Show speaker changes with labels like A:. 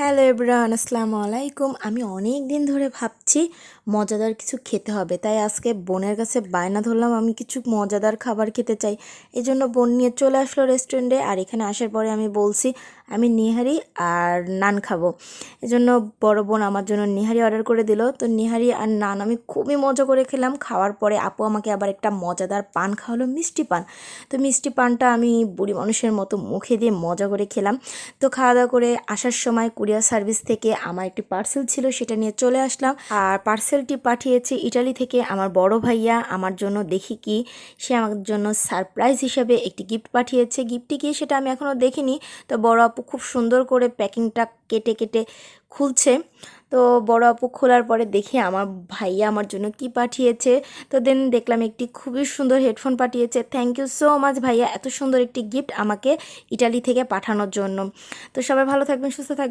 A: Hello everyone, আসসালামু আলাইকুম। আমি অনেক দিন ধরে ভাবছি মজাদার কিছু খেতে হবে, তাই আজকে বোনের কাছে বায়না ধরলাম আমি কিছু মজাদার খাবার খেতে চাই। এই জন্য বোন নিয়ে চলে আসলো রেস্টুরেন্টে। আর এখানে আসার পরে আমি বলছি আমি নিহারি আর নান খাবো। এজন্য বড় বোন আমার জন্য নিহারি অর্ডার করে দিল। তো নিহারি আর নান আমি খুবই মজা করে খেলাম। খাওয়ার পরে আপু আমাকে আবার একটা মজাদার পান খাওয়ালো, মিষ্টি পান। তো মিষ্টি পানটা আমি বুড়ি মানুষের মতো মুখে দিয়ে মজা করে খেলাম। তো খাওয়া দাওয়া করে আসার সময় কুরিয়ার সার্ভিস থেকে আমার একটি পার্সেল ছিল, সেটা নিয়ে চলে আসলাম। আর পার্সেলটি পাঠিয়েছে ইটালি থেকে আমার বড় ভাইয়া আমার জন্য। দেখি কি, সে আমার জন্য সারপ্রাইজ হিসেবে একটি গিফট পাঠিয়েছে। গিফটটি কি সেটা আমি এখনও দেখিনি। তো বড় আপু খুব সুন্দর করে প্যাকিংটা কেটে কেটে খুলছে। তো বড় আপু খোলার পরে দেখি আমার ভাইয়া আমার জন্য কি পাঠিয়েছে। তো দেন দেখলাম একটি খুবই সুন্দর হেডফোন পাঠিয়েছে। থ্যাংক ইউ সো মাচ ভাইয়া, এত সুন্দর একটি গিফট আমাকে ইটালি থেকে পাঠানোর জন্য। তো সবাই ভালো থাকবেন, সুস্থ থাকবেন।